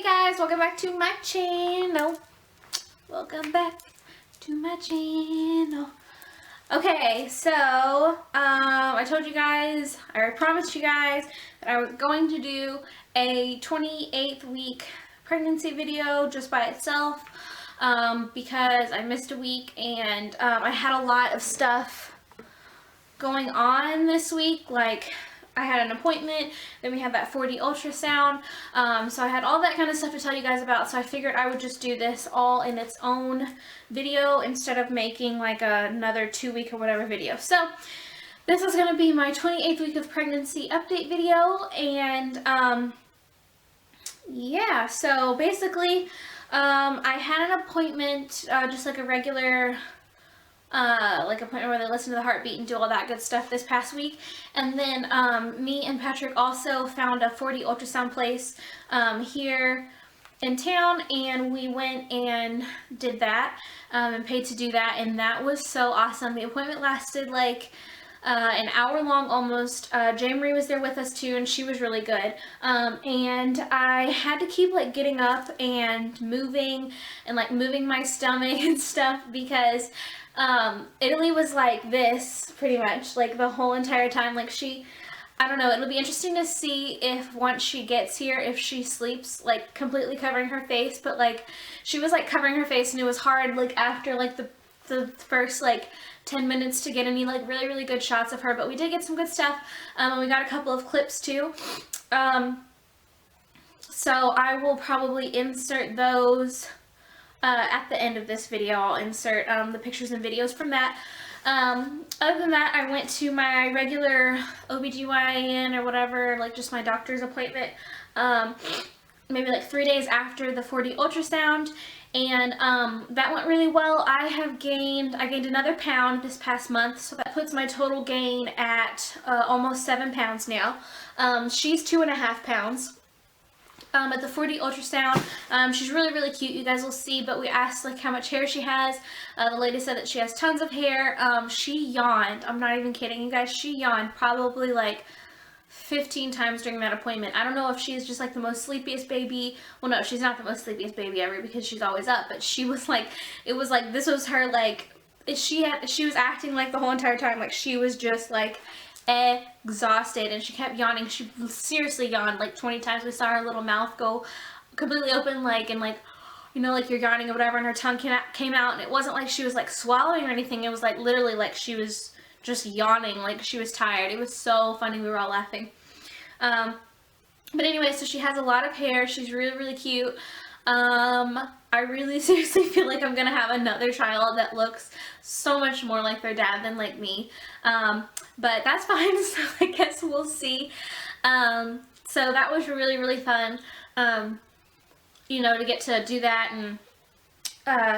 Hey guys, welcome back to my channel. Welcome back to my channel. Okay, so I told you guys, I promised you guys that I was going to do a 28th week pregnancy video just by itself because I missed a week and I had a lot of stuff going on this week. Like, I had an appointment, then we had that 4D ultrasound, so I had all that kind of stuff to tell you guys about, so I figured I would just do this all in its own video instead of making like another 2-week or whatever video. So this is going to be my 28th week of pregnancy update video, and yeah, so basically I had an appointment, just like a regular appointment where they listen to the heartbeat and do all that good stuff this past week. And then me and Patrick also found a 4D ultrasound place here in town, and we went and did that and paid to do that, and that was so awesome. The appointment lasted like an hour long almost. J. Marie was there with us too, and she was really good. And I had to keep like getting up and moving and like moving my stomach and stuff because Italy was like this pretty much like the whole entire time. Like I don't know, it'll be interesting to see if once she gets here, if she sleeps like completely covering her face, but like she was like covering her face, and it was hard like after like the first like 10 minutes to get any like really good shots of her, but we did get some good stuff, and we got a couple of clips too. So I will probably insert those at the end of this video. I'll insert the pictures and videos from that. Other than that, I went to my regular OBGYN or whatever, like just my doctor's appointment, maybe like 3 days after the 4D ultrasound, and that went really well. I gained another pound this past month, so that puts my total gain at almost 7 pounds now. She's 2.5 pounds. At the 4D ultrasound, she's really cute, you guys will see, but we asked like how much hair she has. The lady said that she has tons of hair. She yawned, I'm not even kidding you guys, she yawned probably like 15 times during that appointment. I don't know if she's just like the most sleepiest baby. Well, no, she's not the most sleepiest baby ever because she's always up, but she was like, it was like, this was her like, she was acting like the whole entire time, like she was just like exhausted, and she kept yawning. She seriously yawned like 20 times. We saw her little mouth go completely open, like, and like, you know, like you're yawning or whatever, and her tongue came out, and it wasn't like she was like swallowing or anything. It was like literally like she was just yawning, like she was tired. It was so funny. We were all laughing. But anyway, so she has a lot of hair. She's really cute. I really seriously feel like I'm gonna have another child that looks so much more like their dad than like me. But that's fine, so I guess we'll see. So that was really fun, you know, to get to do that and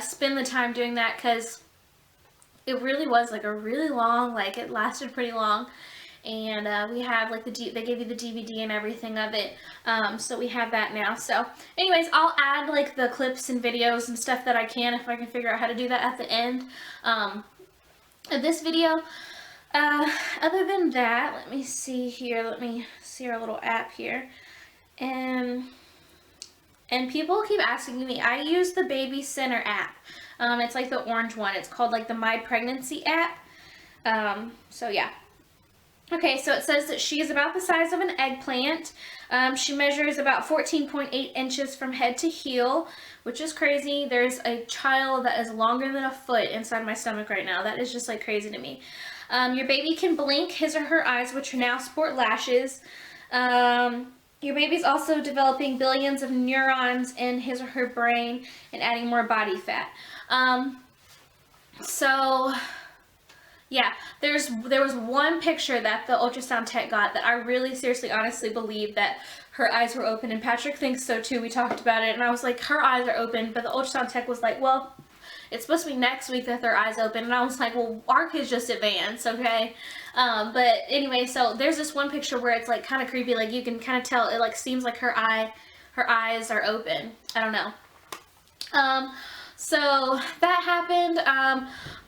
spend the time doing that, because it really was like a really long, like it lasted pretty long. And we have like they gave you the DVD and everything of it, so we have that now. So anyways, I'll add like the clips and videos and stuff that I can, if I can figure out how to do that at the end of this video. Other than that, let me see here, let me see our little app here, and people keep asking me, I use the Baby Center app. It's like the orange one, it's called like the My Pregnancy app. So yeah. Okay, so it says that she is about the size of an eggplant. She measures about 14.8 inches from head to heel, which is crazy. There's a child that is longer than a foot inside my stomach right now. That is just like crazy to me. Your baby can blink his or her eyes, which now sport lashes. Your baby's also developing billions of neurons in his or her brain and adding more body fat. So yeah, there was one picture that the ultrasound tech got that I really seriously honestly believe that her eyes were open, and Patrick thinks so too. We talked about it, and I was like, her eyes are open, but the ultrasound tech was like, well, it's supposed to be next week that their eyes open, and I was like, well, our kid's just advanced, okay? But anyway, so there's this one picture where it's like kind of creepy, like you can kind of tell it like seems like her eyes are open. I don't know. So that happened.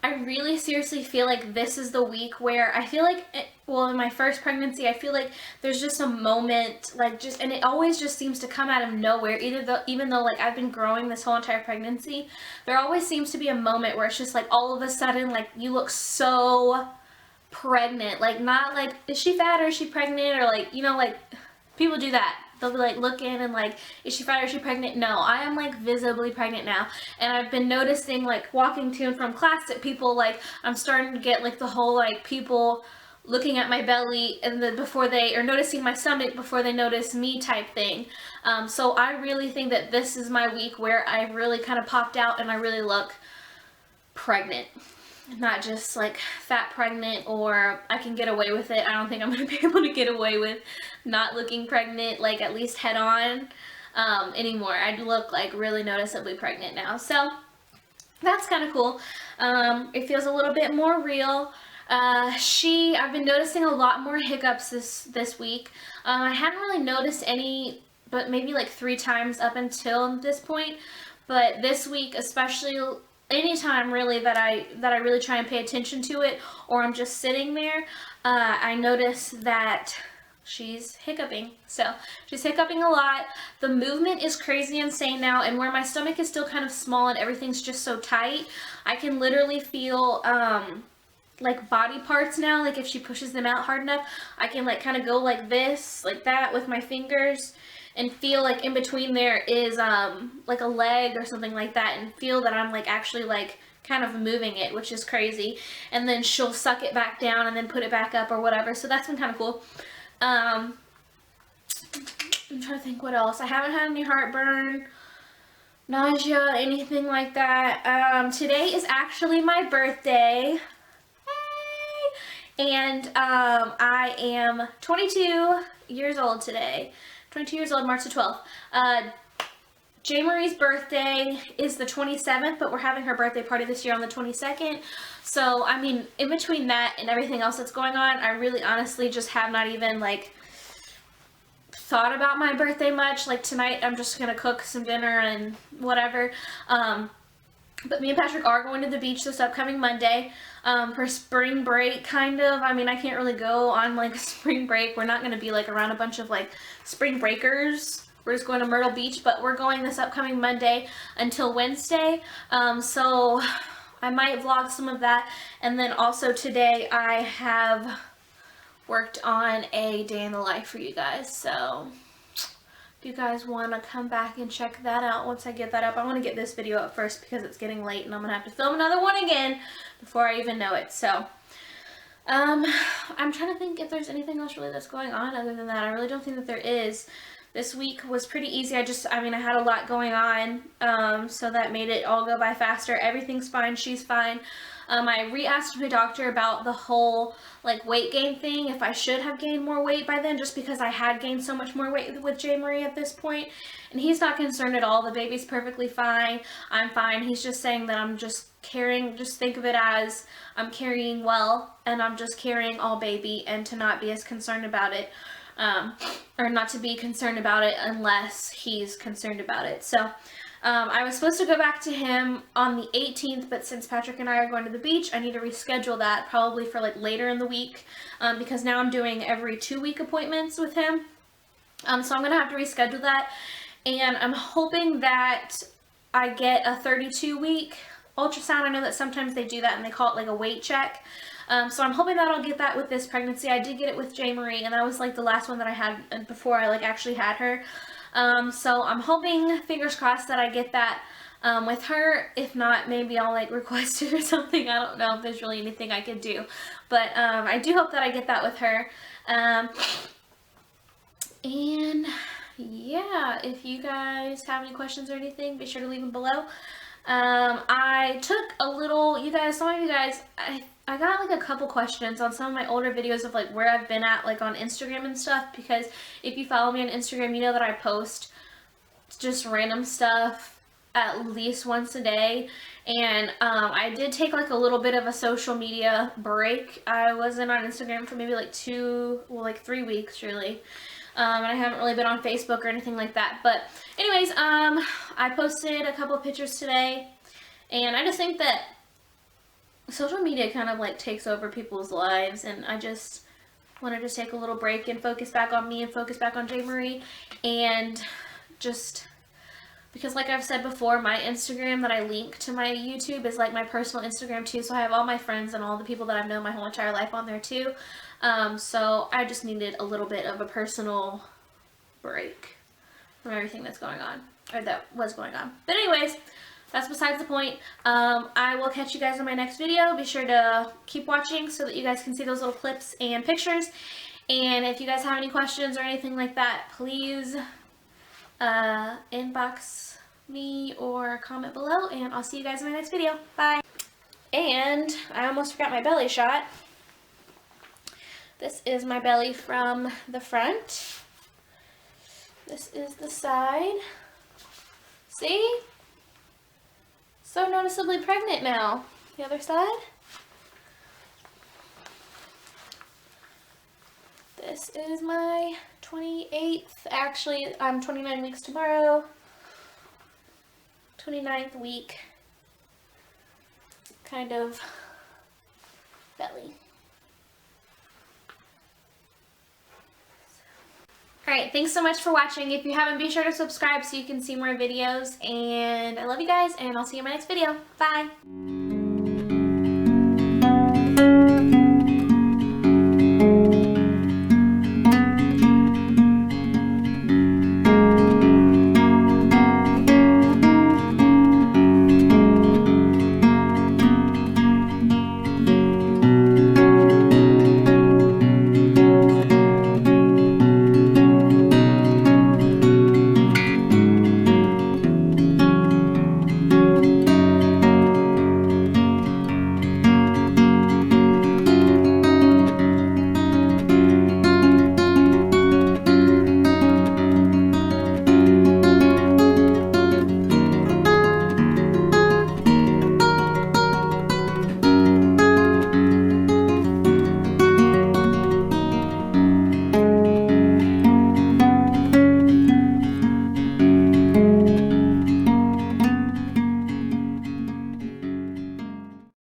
I really seriously feel like this is the week where I feel like, well, in my first pregnancy, I feel like there's just a moment, like just, and it always just seems to come out of nowhere. Even though like I've been growing this whole entire pregnancy, there always seems to be a moment where it's just like all of a sudden, like you look so pregnant. Like not like, is she fat or is she pregnant? Or like, you know, like people do that. They'll be like looking and like, is she fat or is she pregnant? No, I am like visibly pregnant now. And I've been noticing like walking to and from class that people like, I'm starting to get like the whole like people looking at my belly and then before they, or noticing my stomach before they notice me type thing. So I really think that this is my week where I really kind of popped out and I really look pregnant. Not just like fat pregnant or I can get away with it. I don't think I'm going to be able to get away with not looking pregnant, like at least head on anymore. I look like really noticeably pregnant now. So that's kind of cool. It feels a little bit more real. I've been noticing a lot more hiccups this week. I hadn't really noticed any, but maybe like 3 times up until this point. But this week, especially, anytime really that I really try and pay attention to it, or I'm just sitting there, I notice that she's hiccuping. So she's hiccuping a lot. The movement is crazy insane now, and where my stomach is still kind of small and everything's just so tight, I can literally feel like body parts now. Like if she pushes them out hard enough, I can like kind of go like this, like that with my fingers, and feel like in between there is like a leg or something like that, and feel that I'm like actually like kind of moving it, which is crazy. And then she'll suck it back down and then put it back up or whatever. So that's been kind of cool. I'm trying to think what else. I haven't had any heartburn, nausea, anything like that. Today is actually my birthday. Hey! And I am 22 years old today. 22 years old, March the 12th. J. Marie's birthday is the 27th, but we're having her birthday party this year on the 22nd. So, I mean, in between that and everything else that's going on, I really honestly just have not even, like, thought about my birthday much. Like, tonight I'm just going to cook some dinner and whatever. But me and Patrick are going to the beach this upcoming Monday for spring break, kind of. I mean, I can't really go on, like, spring break. We're not going to be, like, around a bunch of, like, spring breakers. We're just going to Myrtle Beach, but we're going this upcoming Monday until Wednesday. So I might vlog some of that. And then also today I have worked on a day in the life for you guys. So if you guys want to come back and check that out once I get that up. I want to get this video up first because it's getting late and I'm going to have to film another one again before I even know it. So I'm trying to think if there's anything else really that's going on other than that. I really don't think that there is. This week was pretty easy. I mean, I had a lot going on, so that made it all go by faster. Everything's fine. She's fine. I re-asked my doctor about the whole, like, weight gain thing, if I should have gained more weight by then, just because I had gained so much more weight with J. Marie at this point. And he's not concerned at all. The baby's perfectly fine. I'm fine. He's just saying that I'm just carrying, just think of it as I'm carrying well, and I'm just carrying all baby, and to not be as concerned about it. Or not to be concerned about it unless he's concerned about it. So I was supposed to go back to him on the 18th, but since Patrick and I are going to the beach, I need to reschedule that probably for like later in the week, because now I'm doing every 2-week appointments with him. So I'm going to have to reschedule that, and I'm hoping that I get a 32-week ultrasound. I know that sometimes they do that and they call it like a weight check. So I'm hoping that I'll get that with this pregnancy. I did get it with J. Marie, and that was like the last one that I had before I like actually had her. So I'm hoping, fingers crossed, that I get that with her. If not, maybe I'll like request it or something. I don't know if there's really anything I could do, but I do hope that I get that with her. And yeah, if you guys have any questions or anything, be sure to leave them below. I took a little, some of you guys, I got like a couple questions on some of my older videos of like where I've been at like on Instagram and stuff, because if you follow me on Instagram, you know that I post just random stuff at least once a day. And I did take like a little bit of a social media break. I wasn't on Instagram for maybe like 3 weeks really. And I haven't really been on Facebook or anything like that. But anyways, I posted a couple of pictures today. And I just think that social media kind of like takes over people's lives, and I just wanted to take a little break and focus back on me and focus back on J. Marie, and just because, like I've said before, my Instagram that I link to my YouTube is like my personal Instagram too, so I have all my friends and all the people that I've known my whole entire life on there too. So I just needed a little bit of a personal break from everything that's going on, or that was going on. But anyways, that's besides the point. I will catch you guys in my next video. Be sure to keep watching so that you guys can see those little clips and pictures. And if you guys have any questions or anything like that, please inbox me or comment below, and I'll see you guys in my next video. Bye. And I almost forgot my belly shot. This is my belly from the front. This is the side. See? So noticeably pregnant now. The other side. This is my 28th. Actually, I'm 29 weeks tomorrow. 29th week. Kind of belly. Alright, thanks so much for watching. If you haven't, be sure to subscribe so you can see more videos. And I love you guys, and I'll see you in my next video. Bye!